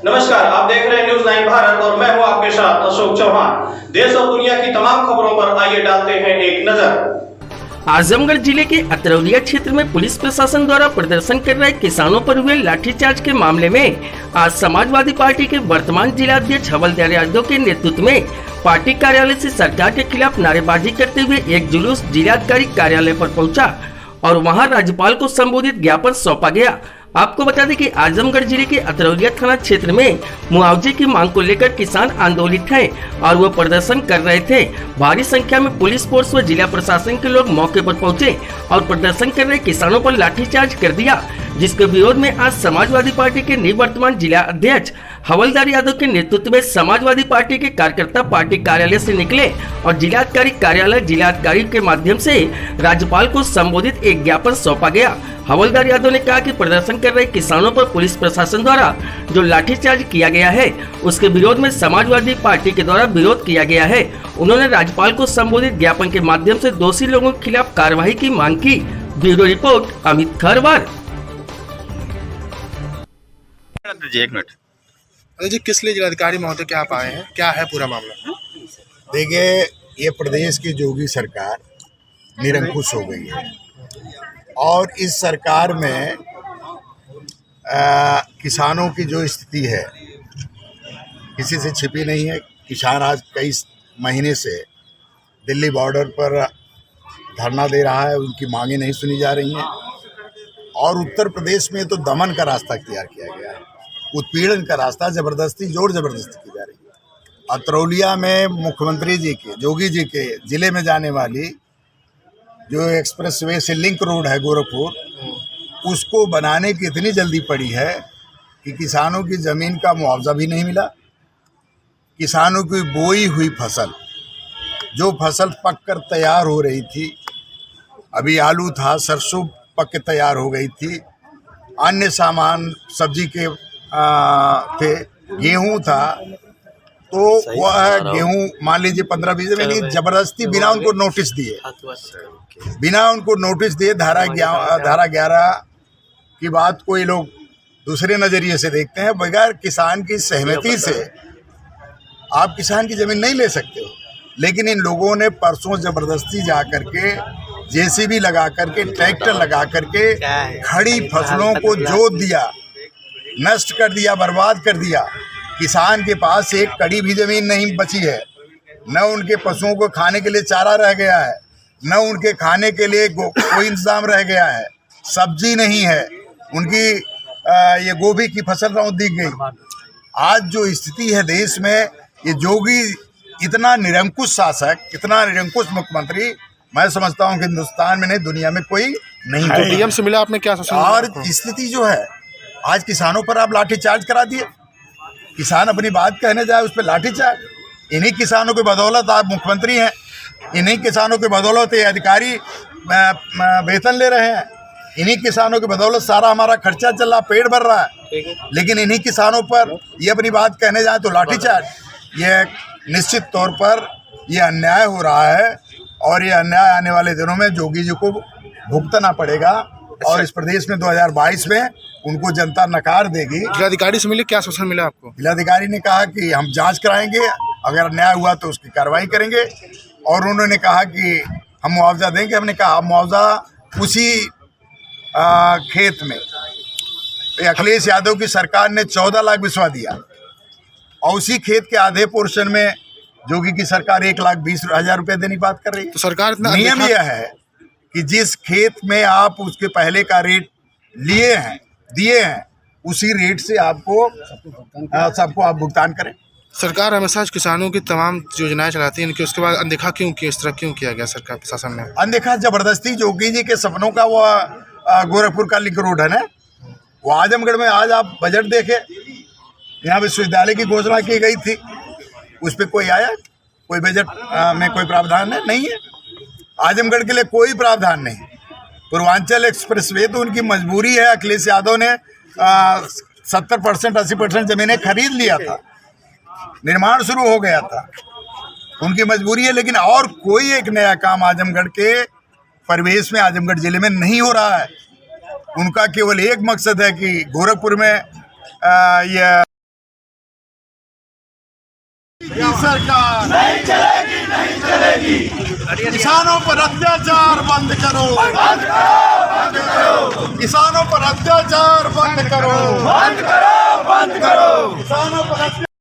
नमस्कार, आप देख रहे हैं न्यूज़ 9 भारत और मैं हूं आपके साथ अशोक चौहान। देश और दुनिया की तमाम खबरों पर आइए डालते हैं एक नजर। आजमगढ़ जिले के अतरौलिया क्षेत्र में पुलिस प्रशासन द्वारा प्रदर्शन कर रहे किसानों पर हुए लाठीचार्ज के मामले में आज समाजवादी पार्टी के वर्तमान जिलाध्यक्ष हवलदार यादव के नेतृत्व में पार्टी कार्यालय से सरकार के खिलाफ नारेबाजी करते हुए एक जुलूस जिलाधिकारी कार्यालय पर पहुंचा और वहां राज्यपाल को संबोधित ज्ञापन सौंपा गया। आपको बता दें कि आजमगढ़ जिले के अतरौलिया थाना क्षेत्र में मुआवजे की मांग को लेकर किसान आंदोलित हैं और वो प्रदर्शन कर रहे थे। भारी संख्या में पुलिस फोर्स व जिला प्रशासन के लोग मौके पर पहुंचे और प्रदर्शन कर रहे किसानों पर लाठीचार्ज कर दिया, जिसके विरोध में आज समाजवादी पार्टी के निवर्तमान जिला अध्यक्ष हवलदार यादव के नेतृत्व में समाजवादी पार्टी के कार्यकर्ता पार्टी कार्यालय से निकले और जिलाधिकारी कार्यालय जिलाधिकारी के माध्यम से राज्यपाल को संबोधित एक ज्ञापन सौंपा गया। हवलदार यादव ने कहा कि प्रदर्शन कर रहे किसानों पर पुलिस प्रशासन द्वारा जो लाठीचार्ज किया गया है उसके विरोध में समाजवादी पार्टी के द्वारा विरोध किया गया है। उन्होंने राज्यपाल को संबोधित ज्ञापन के माध्यम से दोषी लोगों के खिलाफ कार्रवाई की मांग की। Bureau report Amit Kharwar. एक मिनट जी, किस लिए जिलाधिकारी महोदय के आप आए हैं, क्या है पूरा मामला? देखिए, ये प्रदेश की योगी सरकार निरंकुश हो गई है और इस सरकार में किसानों की जो स्थिति है किसी से छिपी नहीं है। किसान आज कई महीने से दिल्ली बॉर्डर पर धरना दे रहा है, उनकी मांगें नहीं सुनी जा रही हैं और उत्तर प्रदेश में तो दमन का रास्ता अख्तियार किया गया है, उत्पीड़न का रास्ता ज़बरदस्ती जोर ज़बरदस्ती की जा रही है। अतरौलिया में मुख्यमंत्री जी के योगी जी के ज़िले में जाने वाली जो एक्सप्रेसवे से लिंक रोड है गोरखपुर, उसको बनाने की इतनी जल्दी पड़ी है कि किसानों की ज़मीन का मुआवजा भी नहीं मिला। किसानों की बोई हुई फसल, जो फसल पक कर तैयार हो रही थी, अभी आलू था, सरसों पक के तैयार हो गई थी, अन्य सामान सब्जी के थे, गेहूं था, तो वह गेहूं मान लीजिए 15-20 दिन जबरदस्ती बिना उनको नोटिस दिए धारा 11 की बात को ये लोग दूसरे नज़रिए से देखते हैं। बगैर किसान की सहमति से आप किसान की ज़मीन नहीं ले सकते हो, लेकिन इन लोगों ने परसों ज़बरदस्ती जा करके जेसीबी लगा करके ट्रैक्टर लगा करके खड़ी फसलों को जोत दिया, नष्ट कर दिया, बर्बाद कर दिया। किसान के पास एक कड़ी भी ज़मीन नहीं बची है, न उनके पशुओं को खाने के लिए चारा रह गया है, न उनके खाने के लिए कोई इंतज़ाम रह गया है, सब्जी नहीं है, उनकी ये गोभी की फसल रौंद दी गई। आज जो स्थिति है देश में, ये योगी इतना निरंकुश शासक, इतना निरंकुश मुख्यमंत्री मैं समझता हूँ कि हिंदुस्तान में नहीं दुनिया में कोई नहीं है। डीएम से मिला आपने, क्या और स्थिति जो है आज किसानों पर आप लाठीचार्ज करा दिए। किसान अपनी बात कहने जाए उस पर लाठीचार्ज। इन्हीं किसानों की बदौलत आप मुख्यमंत्री हैं, इन्हीं किसानों की बदौलत ये अधिकारी वेतन ले रहे हैं, इन्हीं किसानों की बदौलत सारा हमारा खर्चा चल रहा, पेट भर रहा है, लेकिन इन्हीं किसानों पर ये अपनी बात कहने जाए तो लाठीचार्ज। ये निश्चित तौर पर ये अन्याय हो रहा है और ये अन्याय आने वाले दिनों में योगी जी को भुगतना पड़ेगा और इस प्रदेश में 2022 में उनको जनता नकार देगी। जिलाधिकारी से मिले, क्या आश्वासन मिला आपको? जिलाधिकारी ने कहा कि हम जांच कराएंगे, अगर अन्याय हुआ तो उसकी कार्रवाई करेंगे और उन्होंने कहा कि हम मुआवजा देंगे। हमने कहा मुआवजा उसी खेत में अखिलेश यादव की सरकार ने 14 लाख बिस्वा दिया और उसी खेत के आधे पोर्शन में योगी की सरकार 1,20,000 रुपये देने की बात कर रही है। तो सरकार इतना नियम यह है कि जिस खेत में आप उसके पहले का रेट लिए हैं, दिए हैं, उसी रेट से आपको सबको आप भुगतान करें। सरकार हमेशा किसानों की तमाम योजनाएं चलाती है, इनकी उसके बाद अनदेखा क्यों किया, इस तरह क्यों किया गया सरकार प्रशासन ने? अनदेखा जबरदस्ती योगी जी के सपनों का वो गोरखपुर का लिंक रोड है ना, वो आजमगढ़ में आज आप बजट देखे, यहाँ विश्वविद्यालय की घोषणा की गई थी, उस पर कोई आया? कोई बजट में कोई प्रावधान है? नहीं है। आजमगढ़ के लिए कोई प्रावधान नहीं। पूर्वांचल एक्सप्रेसवे तो उनकी मजबूरी है। अखिलेश यादव ने 70% 80% ज़मीनें खरीद लिया था, निर्माण शुरू हो गया था, उनकी मजबूरी है। लेकिन और कोई एक नया काम आजमगढ़ के परिवेश में, आजमगढ़ जिले में नहीं हो रहा है। उनका केवल एक मकसद है कि गोरखपुर में यह की सरकार नहीं चलेगी, नहीं चलेगी। किसानों पर अत्याचार बंद करो, बंद करो, बंद करो। किसानों पर अत्याचार बंद करो, बंद करो, बंद करो।